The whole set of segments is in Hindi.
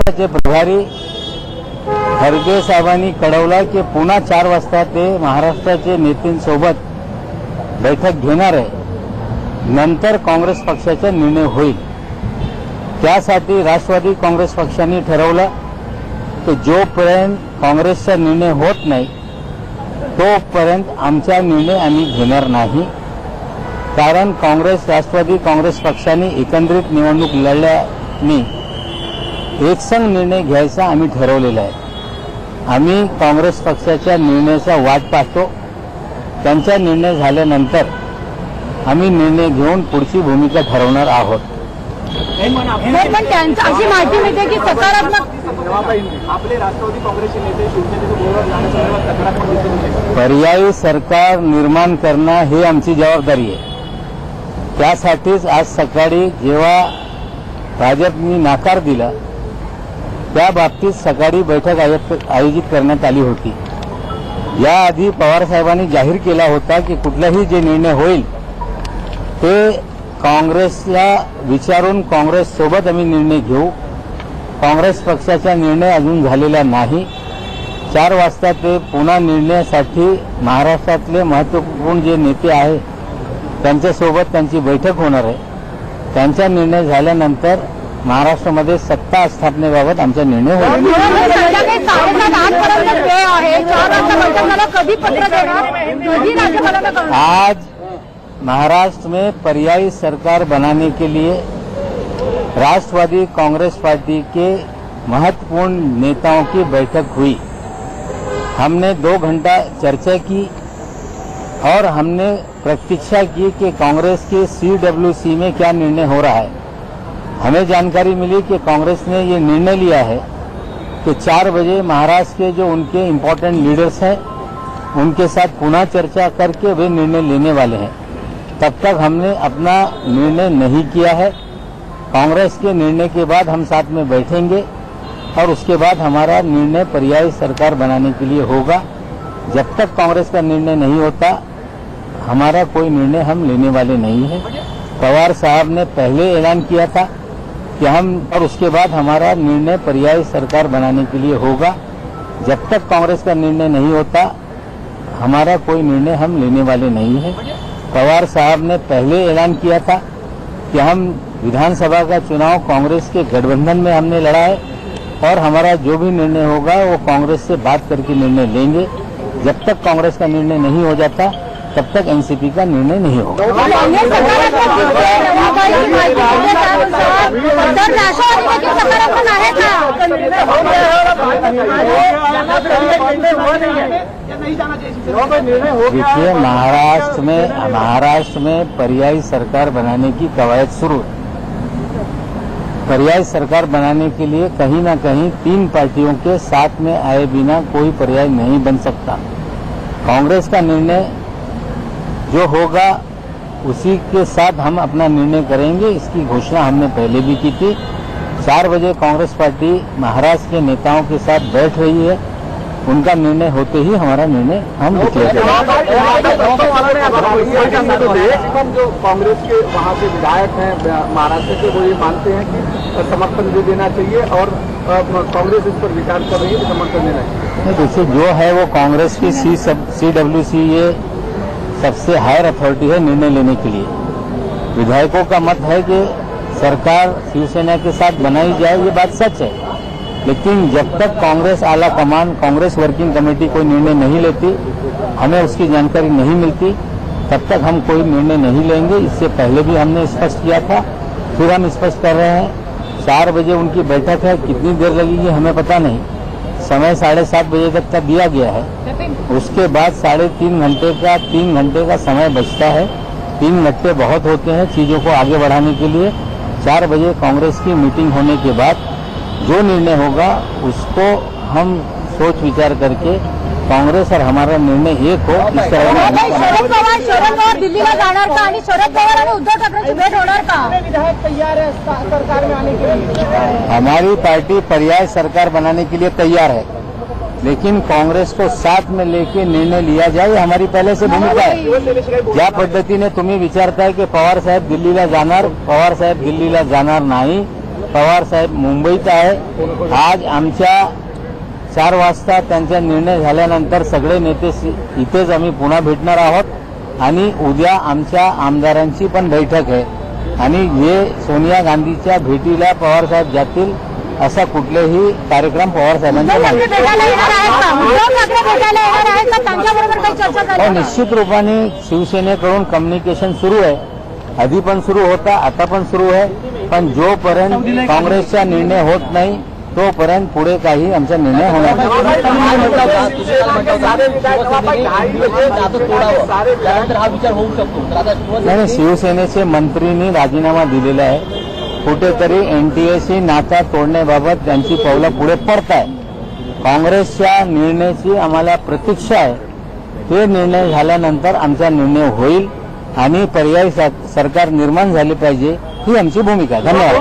पक्षाचे प्रभारी खरगे साहेबांनी कळवलं की पुन्हा 4 वाजता ते महाराष्ट्राचे नेत्यांसोबत बैठक घेणार आहे. नंतर काँग्रेस पक्षाचा निर्णय होईल. त्यासाठी राष्ट्रवादी काँग्रेस पक्षाने ठरवलं की जोपर्यंत काँग्रेसचा निर्णय होत नाही तोपर्यंत आमचा निर्णय आम्ही घेणार नाही. कारण काँग्रेस राष्ट्रवादी काँग्रेस पक्षाने एकत्रित निवडणूक लढल्याने एकसंघ निर्णय घ्यायचा आम्ही ठरवलेला आहे. आम्ही काँग्रेस पक्षाच्या निर्णयाचा वाट पाहतो. त्यांचा निर्णय झाल्यानंतर आम्ही निर्णय घेऊन पुढची भूमिका ठरवणार आहोत. पण त्यांची अशी माहिती मिळते की सकारात्मक आपले राष्ट्रवादी काँग्रेसचे नेते शिवसेनेच्या बरोबर जाण्यासंदर्भात सकारात्मक दिसून येते. पर्यायी सरकार निर्माण करणं हे आमची जबाबदारी आहे. त्यासाठीच आज सकाळी जेव्हा भाजपने नाकार दिला त्या बाबतीत सकाळी बैठक आयोजित करण्यात आली होती. याआधी पवार साहेबांनी जाहीर केला होता की कुठलाही जे निर्णय होईल ते काँग्रेसला विचारून काँग्रेस सोबत आम्ही निर्णय घेऊ. काँग्रेस पक्षाचा निर्णय अजून झालेला नाही. 4 वाजता ते पुन्हा निर्णयासाठी महाराष्ट्रातले महत्त्वपूर्ण जे नेते आहेत त्यांच्यासोबत त्यांची बैठक होणार आहे. त्यांचा निर्णय झाल्यानंतर महाराष्ट्रामध्ये सत्ता स्थापनेबाबत आमचा निर्णय होईल. आज महाराष्ट्र में पर्यायी सरकार बनाने के लिए राष्ट्रवादी कांग्रेस पार्टी के महत्वपूर्ण नेताओं की बैठक हुई. हमने 2 घंटा चर्चा की और हमने प्रतीक्षा की कि कांग्रेस के CWC में क्या निर्णय हो रहा है. हमें जानकारी मिली कि कांग्रेस ने ये निर्णय लिया है कि 4 बजे महाराष्ट्र के जो उनके इम्पोर्टेंट लीडर्स हैं उनके साथ पुनः चर्चा करके वे निर्णय लेने वाले हैं. तब तक हमने अपना निर्णय नहीं किया है. कांग्रेस के निर्णय के बाद हम साथ में बैठेंगे और उसके बाद हमारा निर्णय पर्यायी सरकार बनाने के लिए होगा. जब तक कांग्रेस का निर्णय नहीं होता हमारा कोई निर्णय हम लेने वाले नहीं है. पवार साहब ने पहले ऐलान किया था कि हम और उसके बाद हमारा निर्णय पर्यायी सरकार बनाने के लिए होगा. जब तक कांग्रेस का निर्णय नहीं होता हमारा कोई निर्णय हम लेने वाले नहीं है. पवार साहब ने पहले ऐलान किया था कि हम विधानसभा का चुनाव कांग्रेस के गठबंधन में हमने लड़ा है और हमारा जो भी निर्णय होगा वो कांग्रेस से बात करके निर्णय लेंगे. जब तक कांग्रेस का निर्णय नहीं हो जाता तब तक एनसीपी का निर्णय नहीं होगा. देखिए महाराष्ट्र में पर्यायी सरकार बनाने की कवायद शुरू है. पर्यायी सरकार बनाने के लिए कहीं ना कहीं 3 पार्टियों के साथ में आए बिना कोई पर्याय नहीं बन सकता. कांग्रेस का निर्णय जो होगा उसी के साथ हम अपना निर्णय करेंगे. इसकी घोषणा हमने पहले भी की थी. 4 बजे कांग्रेस पार्टी महाराष्ट्र के नेताओं के साथ बैठ रही है. उनका निर्णय होते ही हमारा निर्णय हम डिक्लेयर करेंगे. जो कांग्रेस के वहाँ के विधायक हैं महाराष्ट्र के वो ये मानते हैं कि समर्थन दे देना चाहिए और कांग्रेस इस पर विचार कर रही है कि समर्थन देना चाहिए. देखिए जो है वो कांग्रेस की CWC ये सबसे हायर अथॉरिटी है निर्णय लेने के लिए. विधायकों का मत है कि सरकार शिवसेना के साथ बनाई जाए. ये बात सच है. लेकिन जब तक कांग्रेस आला कमान कांग्रेस वर्किंग कमेटी कोई निर्णय नहीं लेती हमें उसकी जानकारी नहीं मिलती तब तक हम कोई निर्णय नहीं लेंगे. इससे पहले भी हमने स्पष्ट किया था. फिर हम स्पष्ट कर रहे हैं. 4 बजे उनकी बैठक है. कितनी देर लगेगी हमें पता नहीं. समय 7:30 बजे तक का दिया गया है. उसके बाद 3.5 घंटे का समय बचता है. 3 घंटे बहुत होते हैं चीजों को आगे बढ़ाने के लिए. 4 बजे कांग्रेस की मीटिंग होने के बाद जो निर्णय होगा उसको हम सोच विचार करके कांग्रेस और हमारा निर्णय एक हो इस तरह. शरद पवार दिल्लीला जाणार का आणि शरद पवार आणि उद्धव ठाकरेंची भेट होणार का? विधायक तैयार है सरकार में आने के लिए. हमारी पार्टी पर्याय सरकार बनाने के लिए तैयार है. लेकिन कांग्रेस को साथ में लेके निर्णय लिया जाए हमारी पहले से भूमिका है. ज्या पद्धतीने तुम्ही विचारताय की पवार साहेब दिल्लीला जाणार. पवार साहेब दिल्लीला जाणार नाही. पवार साहेब मुंबईत आहे. आज आमच्या 4 वाजता त्यांचा निर्णय झाल्यानंतर सगळे नेते इथेच आम्ही पुन्हा भेटणार आहोत आणि उद्या आमच्या आमदारांची पण बैठक आहे आणि हे सोनिया गांधीच्या भेटीला पवार साहेब जातील असा कुठलेही कार्यक्रम पवार साहेबांचा नाही. भेटायला येणार आहेत का? उद्धव ठाकरे भेटायला येणार आहेत का? त्यांच्याबरोबर काही चर्चा झाली हो, का? निश्चित रूपाने शिवसेनेकडून कम्युनिकेशन सुरू आहे. आधी पण सुरू होता, आता पण सुरू आहे. पण जोपर्यंत काँग्रेसचा निर्णय होत नाही तोपर्यंत पुढे काही आमचा निर्णय होणार नाही. नाही, शिवसेनेचे मंत्रींनी राजीनामा दिलेला आहे. कुठेतरी एनटीएशी नाता तोडण्याबाबत त्यांची पावलं पुढे पडत आहे. काँग्रेसच्या निर्णयाची आम्हाला प्रतीक्षा आहे. ते निर्णय झाल्यानंतर आमचा निर्णय होईल आणि पर्यायी सरकार निर्माण झाले पाहिजे ही आमची भूमिका आहे. धन्यवाद.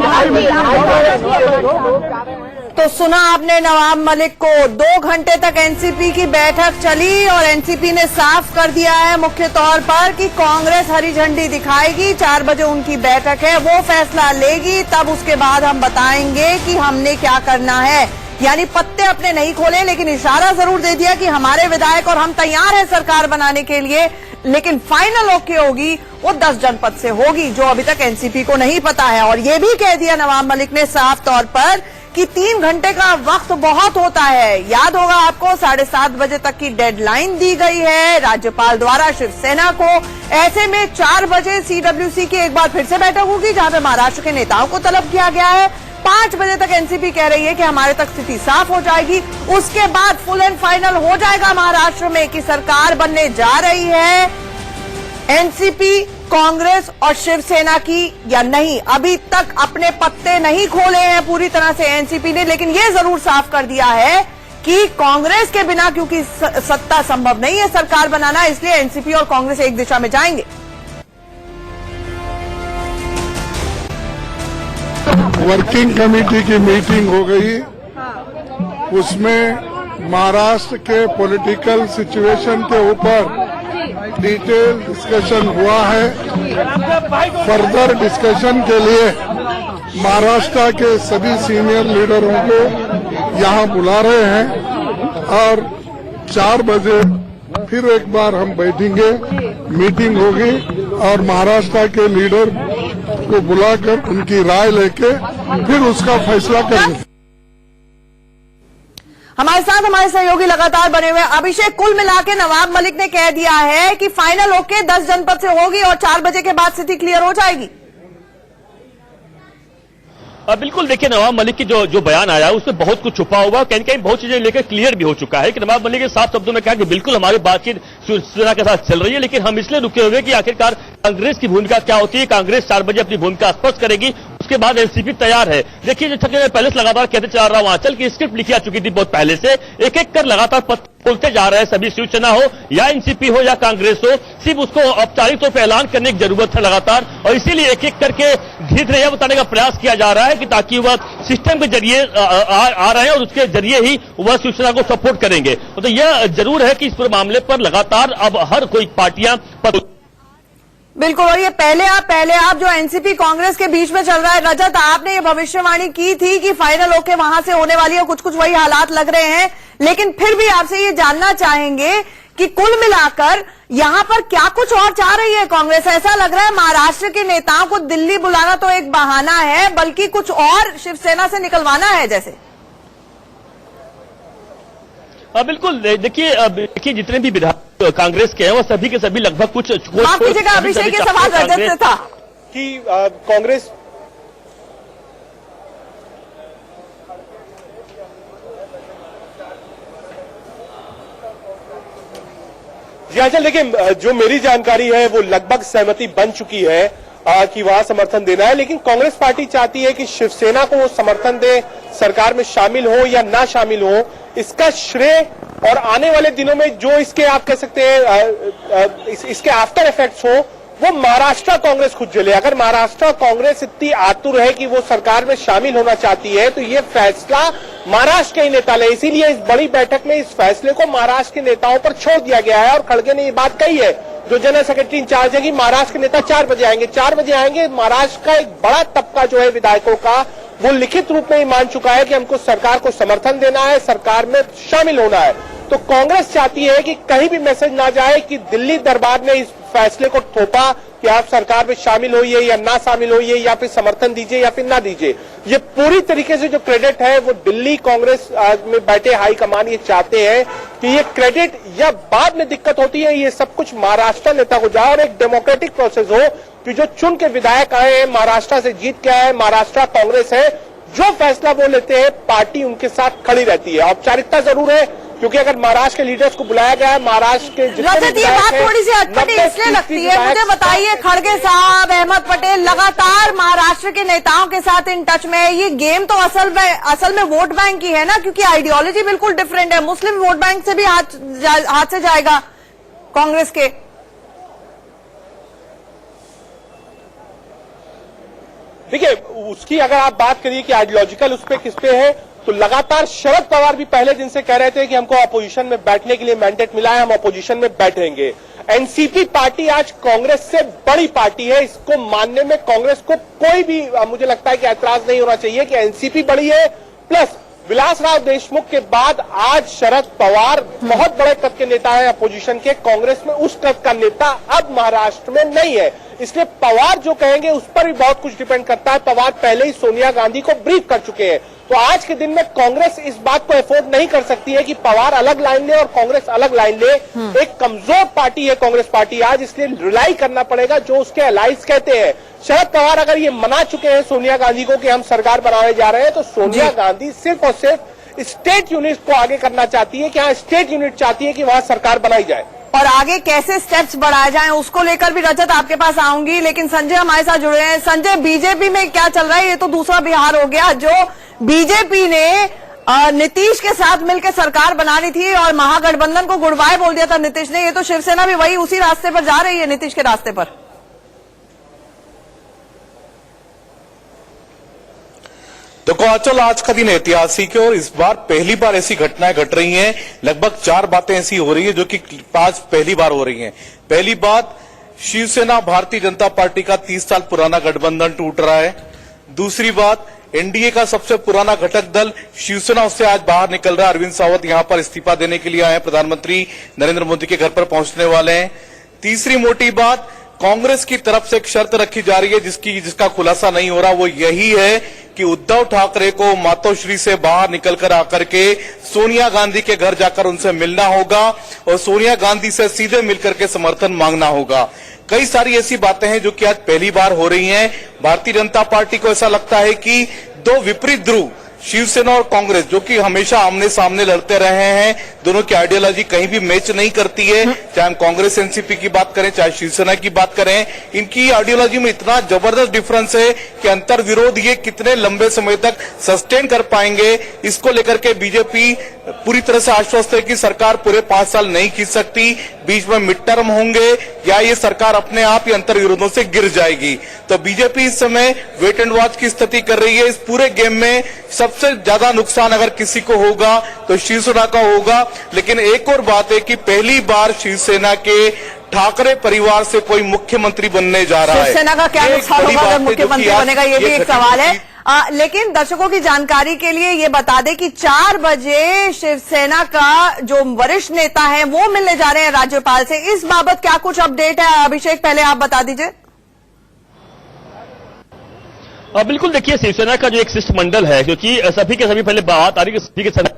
तो सुना आपने नवाब मलिक को। 2 घंटे तक एनसीपी की बैठक चली और एनसीपी ने साफ कर दिया है मुख्य तौर पर कि कांग्रेस हरी झंडी दिखाएगी, 4 बजे उनकी बैठक है, वो फैसला लेगी, तब उसके बाद हम बताएंगे कि हमने क्या करना है। यानी पत्ते अपने नहीं खोले, लेकिन इशारा जरूर दे दिया कि हमारे विधायक और हम तैयार हैं सरकार बनाने के लिए, लेकिन फाइनल ओके होगी वो 10 जनपद से होगी, जो अभी तक एनसीपी को नहीं पता है। और ये भी कह दिया नवाब मलिक ने साफ तौर पर कि 3 घंटे का वक्त बहुत होता है। याद होगा आपको 7:30 बजे तक की डेडलाइन दी गई है राज्यपाल द्वारा शिवसेना को। ऐसे में 4 बजे सीडब्ल्यूसी की एक बार फिर से बैठक होगी, जहां पे महाराष्ट्र के नेताओं को तलब किया गया है। 5 बजे तक एनसीपी कह रही है कि हमारे तक स्थिति साफ हो जाएगी। उसके बाद फुल एंड फाइनल हो जाएगा महाराष्ट्र में कि सरकार बनने जा रही है एनसीपी, कांग्रेस और शिवसेना की या नहीं। अभी तक अपने पत्ते नहीं खोले हैं पूरी तरह से एनसीपी ने, लेकिन ये जरूर साफ कर दिया है कि कांग्रेस के बिना क्योंकि सत्ता संभव नहीं है सरकार बनाना, इसलिए एनसीपी और कांग्रेस एक दिशा में जाएंगे। वर्किंग कमेटी की मीटिंग हो गई, उसमें महाराष्ट्र के पॉलिटिकल सिचुएशन के ऊपर डिटेल डिस्कशन हुआ है। फर्दर डिस्कशन के लिए महाराष्ट्र के सभी सीनियर लीडरों को यहां बुला रहे हैं और 4 बजे फिर एक बार हम बैठेंगे, मीटिंग होगी और महाराष्ट्र के लीडर को बुलाकर उनकी राय लेके फिर उसका फैसला करेंगे। हमारे साथ हमारे सहयोगी लगातार बने हुए। अभिषेक, कुल मिलाके नवाब मलिक ने कह दिया है कि फाइनल ओके 10 जनपद से होगी और 4 बजे के बाद स्थिति क्लियर हो जाएगी। बिल्कुल, देखिए नवाब मलिक की जो बयान आया उसमें बहुत कुछ छुपा हुआ, कहीं कहीं बहुत चीजें लेकर क्लियर भी हो चुका है कि नवाब मलिक ने साफ शब्दों में कहा कि बिल्कुल हमारी बातचीत शिवसेना के साथ चल रही है, लेकिन हम इसलिए रुके हुए कि आखिरकार कांग्रेस की भूमिका क्या होती है। कांग्रेस 4 बजे अपनी भूमिका स्पष्ट करेगी, उसके बाद एनसीपी तैयार है। देखिए, जो मैं पहले से लगातार कहते चला रहा हूं, आंचल की स्क्रिप्ट लिखी आ चुकी थी बहुत पहले से, एक एक कर लगातार पत्र खोलते जा रहे हैं। सभी शिवसेना हो या एनसीपी हो या कांग्रेस हो, सिर्फ उसको औपचारिक तौर पर ऐलान करने की जरूरत है लगातार, और इसीलिए एक एक करके धीरे धीरे यह बताने का प्रयास किया जा रहा है कि ताकि वह सिस्टम के जरिए आ रहे हैं और उसके जरिए ही वह शिवसेना को सपोर्ट करेंगे। तो यह जरूर है कि इस पूरे मामले पर लगातार अब हर कोई पार्टियां बिल्कुल। और ये पहले आप जो एनसीपी कांग्रेस के बीच में चल रहा है, रजत, आपने ये भविष्यवाणी की थी कि फाइनल ओके वहां से होने वाली है, कुछ वही हालात लग रहे हैं, लेकिन फिर भी आपसे ये जानना चाहेंगे कि कुल मिलाकर यहां पर क्या कुछ और चाह रही है कांग्रेस। ऐसा लग रहा है महाराष्ट्र के नेताओं को दिल्ली बुलाना तो एक बहाना है, बल्कि कुछ और शिवसेना से निकलवाना है जैसे। बिल्कुल, देखिए जितने भी विधायक कांग्रेस के हैं वो सभी के सभी लगभग कुछ माफ कीजिएगा अभिषेक, ये सवाल रजत से था कि कांग्रेस जी हाँ, चल देखिए, जो मेरी जानकारी है वो लगभग सहमति बन चुकी है कि वहां समर्थन देना है, लेकिन कांग्रेस पार्टी चाहती है कि शिवसेना को वो समर्थन दे, सरकार में शामिल हो या ना शामिल हो, इसका श्रेय और आने वाले दिनों में जो इसके आप कह सकते हैं इसके आफ्टर इफेक्ट्स हो वो महाराष्ट्र कांग्रेस खुद झेले। अगर महाराष्ट्र कांग्रेस इतनी आतुर है कि वो सरकार में शामिल होना चाहती है तो ये फैसला महाराष्ट्र के ही नेता ले, इसीलिए इस बड़ी बैठक में इस फैसले को महाराष्ट्र के नेताओं पर छोड़ दिया गया है। और खड़गे ने ये बात कही है, जो जनरल सेक्रेटरी इंचार्ज है, कि महाराष्ट्र के नेता 4 बजे आएंगे। 4 बजे आएंगे, महाराष्ट्र का एक बड़ा तबका जो है विधायकों का वो लिखित रूप में ही मान चुका है कि हमको सरकार को समर्थन देना है, सरकार में शामिल होना है। तो कांग्रेस चाहती है कि कहीं भी मैसेज ना जाए कि दिल्ली दरबार ने इस फैसले को थोपा कि आप सरकार में शामिल होइए या ना शामिल होइए, या फिर समर्थन दीजिए या फिर ना दीजिए। ये पूरी तरीके से जो क्रेडिट है वो दिल्ली कांग्रेस में बैठे हाईकमान ये चाहते हैं कि ये क्रेडिट या बाद में दिक्कत होती है, ये सब कुछ महाराष्ट्र नेता को जाए और एक डेमोक्रेटिक प्रोसेस हो कि जो चुन के विधायक आए हैं, महाराष्ट्र से जीत के आए, महाराष्ट्र कांग्रेस है, जो फैसला वो लेते हैं पार्टी उनके साथ खड़ी रहती है। औपचारिकता जरूर है क्योंकि अगर महाराष्ट्र के लीडर्स को बुलाया गया है, महाराष्ट्र के रजत, ये बात थोड़ी सी अटपटी इसलिए लगती है, मुझे बताइए, खड़गे साहब, अहमद पटेल लगातार महाराष्ट्र के नेताओं के साथ इन टच में है। ये गेम तो असल में वोट बैंक की है ना, क्योंकि आइडियोलॉजी बिल्कुल डिफरेंट है। मुस्लिम वोट बैंक से भी हाथ से जाएगा कांग्रेस के। देखिए, उसकी अगर आप बात करिए कि आइडियोलॉजिकल उस पे किस पे है, तो लगातार शरद पवार भी पहले दिन से कह रहे थे कि हमको अपोजिशन में बैठने के लिए मैंडेट मिला है, हम अपोजिशन में बैठेंगे। एनसीपी पार्टी आज कांग्रेस से बड़ी पार्टी है, इसको मानने में कांग्रेस को कोई भी मुझे लगता है कि ऐतराज नहीं होना चाहिए कि एनसीपी बड़ी है। प्लस विलासराव देशमुख के बाद आज शरद पवार बहुत बड़े कद के नेता हैं अपोजिशन के, कांग्रेस में उस कद का नेता अब महाराष्ट्र में नहीं है, इसलिए पवार जो कहेंगे उस पर भी बहुत कुछ डिपेंड करता है। पवार पहले ही सोनिया गांधी को ब्रीफ कर चुके हैं, तो आज के दिन में कांग्रेस इस बात को अफोर्ड नहीं कर सकती है कि पवार अलग लाइन ले और कांग्रेस अलग लाइन ले। एक कमजोर पार्टी है कांग्रेस पार्टी आज, इसलिए रिलाई करना पड़ेगा जो उसके अलाइज कहते हैं। शरद पवार अगर ये मना चुके हैं सोनिया गांधी को कि हम सरकार बनाने जा रहे हैं, तो सोनिया गांधी सिर्फ और सिर्फ स्टेट यूनिट को आगे करना चाहती है कि हाँ, स्टेट यूनिट चाहती है कि वहां सरकार बनाई जाए। और आगे कैसे स्टेप्स बढ़ाए जाएं उसको लेकर भी रजत आपके पास आऊंगी, लेकिन संजय हमारे साथ जुड़े हैं। संजय, बीजेपी में क्या चल रहा है? ये तो दूसरा बिहार हो गया जो बीजेपी ने नीतीश के साथ मिलकर सरकार बनानी थी और महागठबंधन को गुड बाय बोल दिया था नीतीश ने। ये तो शिवसेना भी वही उसी रास्ते पर जा रही है, नीतीश के रास्ते पर। देखो आंचल, आज का दिन ऐतिहासिक है और इस बार पहली बार ऐसी घटनाएं घट रही हैं। लगभग 4 बातें ऐसी हो रही है जो कि आज पहली बार हो रही हैं। पहली बात, शिवसेना भारतीय जनता पार्टी का 30 साल पुराना गठबंधन टूट रहा है। दूसरी बात, एनडीए का सबसे पुराना घटक दल शिवसेना उससे आज बाहर निकल रहा है। अरविंद सावंत यहां पर इस्तीफा देने के लिए आए हैं, प्रधानमंत्री नरेंद्र मोदी के घर पर पहुंचने वाले हैं। तीसरी मोटी बात, कांग्रेस की तरफ से एक शर्त रखी जा रही है जिसका खुलासा नहीं हो रहा, वो यही है कि उद्धव ठाकरे को मातोश्री से बाहर निकलकर आकर के सोनिया गांधी के घर जाकर उनसे मिलना होगा और सोनिया गांधी से सीधे मिलकर के समर्थन मांगना होगा। कई सारी ऐसी बातें हैं जो कि आज पहली बार हो रही हैं। भारतीय जनता पार्टी को ऐसा लगता है कि दो विपरीत ध्रुव शिवसेना और कांग्रेस, जो कि हमेशा आमने सामने लड़ते रहे हैं, दोनों की आइडियोलॉजी कहीं भी मैच नहीं करती है। चाहे हम कांग्रेस एनसीपी की बात करें, चाहे शिवसेना की बात करें, इनकी आइडियोलॉजी में इतना जबरदस्त डिफरेंस है कि अंतर विरोध ये कितने लंबे समय तक सस्टेन कर पाएंगे, इसको लेकर के बीजेपी पूरी तरह से आश्वस्त है कि सरकार पूरे 5 साल नहीं खींच सकती, बीच में मिड टर्म होंगे या ये सरकार अपने आप ही अंतर विरोधों से गिर जाएगी। तो बीजेपी इस समय वेट एंड वॉच की स्थिति कर रही है। इस पूरे गेम में सबसे ज्यादा नुकसान अगर किसी को होगा तो शिवसेना का होगा। लेकिन एक और बात है कि पहली बार शिवसेना के ठाकरे परिवार से कोई मुख्यमंत्री बनने जा रहा है। शिवसेना का क्या नुकसान होगा अगर मुख्यमंत्री बनेगा, ये भी एक सवाल है। लेकिन दर्शकों की जानकारी के लिए ये बता दें कि 4 बजे शिवसेना का जो वरिष्ठ नेता है वो मिलने जा रहे हैं राज्यपाल से। इस बाबत क्या कुछ अपडेट है? अभिषेक, पहले आप बता दीजिए। बिल्कुल, देखिए, शिवसेना का जो एक शिष्टमंडल है, क्योंकि सभी के सभी पहले बात आ रही है कि सभी के साथ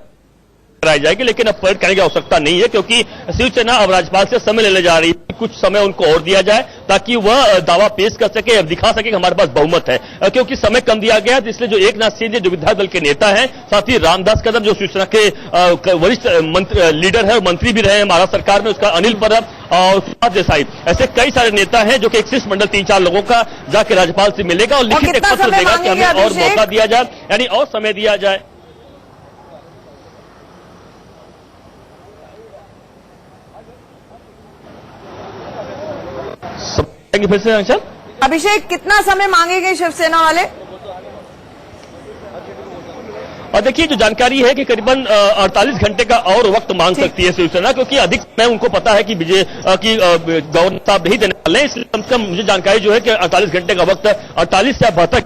कराई जाएगी, लेकिन अब पलट करने की आवश्यकता नहीं है क्योंकि शिवसेना अब राज्यपाल से समय लेने जा रही है। कुछ समय उनको और दिया जाए ताकि वह दावा पेश कर सके, दिखा सके कि हमारे पास बहुमत है, क्योंकि समय कम दिया गया है। इसलिए जो एकनाथ शिंदे जो विधायक दल के नेता हैं, साथ ही रामदास कदम जो शिवसेना के वरिष्ठ लीडर है और मंत्री भी रहे हैं महाराष्ट्र सरकार में, उसका अनिल परब और सुभाष देसाई, ऐसे कई सारे नेता हैं जो कि एक शिष्टमंडल 3-4 लोगों का जाके राज्यपाल से मिलेगा और लिखित एक पत्र देगा कि हमें और मौका दिया जाए, यानी और समय दिया जाए। फिर से अंचल, अभिषेक, कितना समय मांगेंगे शिवसेना वाले? और देखिए, जो जानकारी है कि करीबन 48 घंटे का और वक्त मांग सकती है शिवसेना, क्योंकि अधिक समय उनको पता है कि गवर्नर साहब नहीं देने वाले हैं। इसलिए कम से कम मुझे जानकारी जो है कि 48 घंटे का वक्त 48 से 72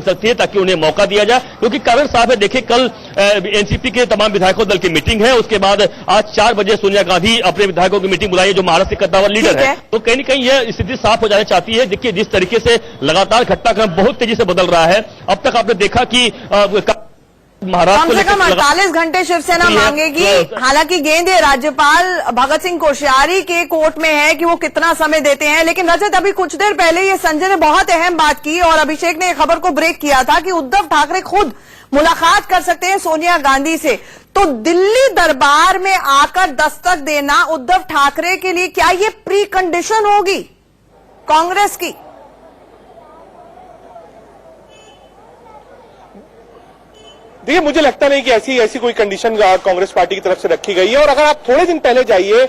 सकती है ताकि उन्हें मौका दिया जाए, क्योंकि कारण साहब है। देखिए, कल एनसीपी के तमाम विधायकों दल की मीटिंग है, उसके बाद आज 4 बजे सोनिया गांधी अपने विधायकों की मीटिंग बुलाई है, जो महाराष्ट्र के कद्दावर लीडर है। तो कहीं न कहीं यह स्थिति साफ हो जाना चाहती है। देखिए, जिस तरीके से लगातार घटनाक्रम बहुत तेजी से बदल रहा है, अब तक आपने देखा कि महाराष्ट्र कम से कम 48 घंटे शिवसेना मांगेगी। हालांकि गेंद ये राज्यपाल भगत सिंह कोश्यारी के कोर्ट में है कि वो कितना समय देते हैं। लेकिन रजत, अभी कुछ देर पहले ये संजय ने बहुत अहम बात की और अभिषेक ने खबर को ब्रेक किया था कि उद्धव ठाकरे खुद मुलाकात कर सकते हैं सोनिया गांधी से। तो दिल्ली दरबार में आकर दस्तक देना उद्धव ठाकरे के लिए क्या ये प्री कंडीशन होगी कांग्रेस की? देखिए, मुझे लगता नहीं कि ऐसी कोई कंडीशन कांग्रेस पार्टी की तरफ से रखी गई है। और अगर आप थोड़े दिन पहले जाइए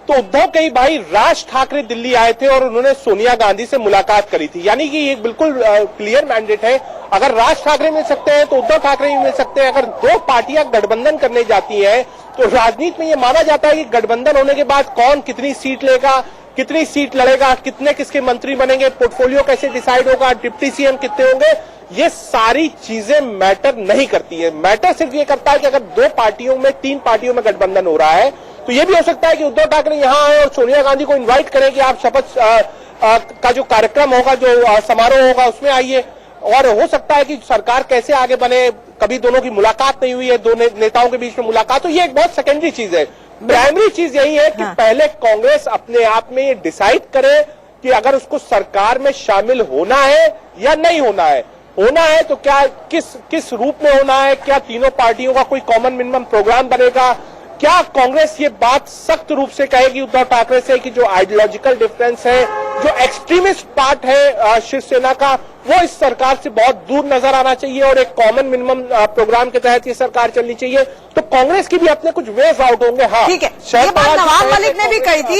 तो उद्धव के भाई राज ठाकरे दिल्ली आए थे और उन्होंने सोनिया गांधी से मुलाकात करी थी। यानी कि एक बिल्कुल क्लियर मैंडेट है, अगर राज ठाकरे मिल सकते हैं तो उद्धव ठाकरे भी मिल सकते हैं। अगर दो पार्टियां गठबंधन करने जाती हैं तो राजनीति में यह माना जाता है कि गठबंधन होने के बाद कौन कितनी सीट लेगा, कितनी सीट लड़ेगा, कितने किसके मंत्री बनेंगे, पोर्टफोलियो कैसे डिसाइड होगा, डिप्टी सीएम कितने होंगे, ये सारी चीजें मैटर नहीं करती है। मैटर सिर्फ ये करता है कि अगर 2 पार्टियों में 3 पार्टियों में गठबंधन हो रहा है तो ये भी हो सकता है कि उद्धव ठाकरे यहां आए और सोनिया गांधी को इनवाइट करें कि आप शपथ का जो कार्यक्रम होगा, जो समारोह होगा, उसमें आइए। और हो सकता है कि सरकार कैसे आगे बने, कभी दोनों की मुलाकात नहीं हुई है, दो नेताओं के बीच में मुलाकात, तो ये एक बहुत सेकेंडरी चीज है। प्राइमरी चीज यही है कि पहले कांग्रेस अपने आप में ये डिसाइड करे कि अगर उसको सरकार में शामिल होना है या नहीं होना है। होना है तो क्या किस रूप में होना है, क्या तीनों पार्टियों का कोई कॉमन मिनिमम प्रोग्राम बनेगा, क्या कांग्रेस ये बात सख्त रूप से कहेगी उद्धव ठाकरे से कि जो आइडियोलॉजिकल डिफरेंस है, जो एक्सट्रीमिस्ट पार्ट है शिवसेना का, वो इस सरकार से बहुत दूर नजर आना चाहिए और एक कॉमन मिनिमम प्रोग्राम के तहत ये सरकार चलनी चाहिए। तो कांग्रेस की भी अपने कुछ वेज आउट होंगे। हाँ, ठीक है, ये बात नवाब मलिक ने भी कही थी,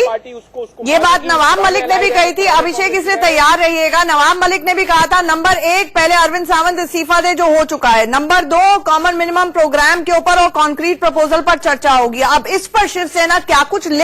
ये बात नवाब मलिक ने भी कही थी। अभिषेक, इसलिए तैयार रहिएगा। नवाब मलिक ने भी कहा था, नंबर 1 पहले अरविंद सावंत इस्तीफा दे, जो हो चुका है। नंबर 2 कॉमन मिनिमम प्रोग्राम के ऊपर और कॉन्क्रीट प्रपोजल पर चर्चा होगी। अब इस पर शिवसेना क्या कुछ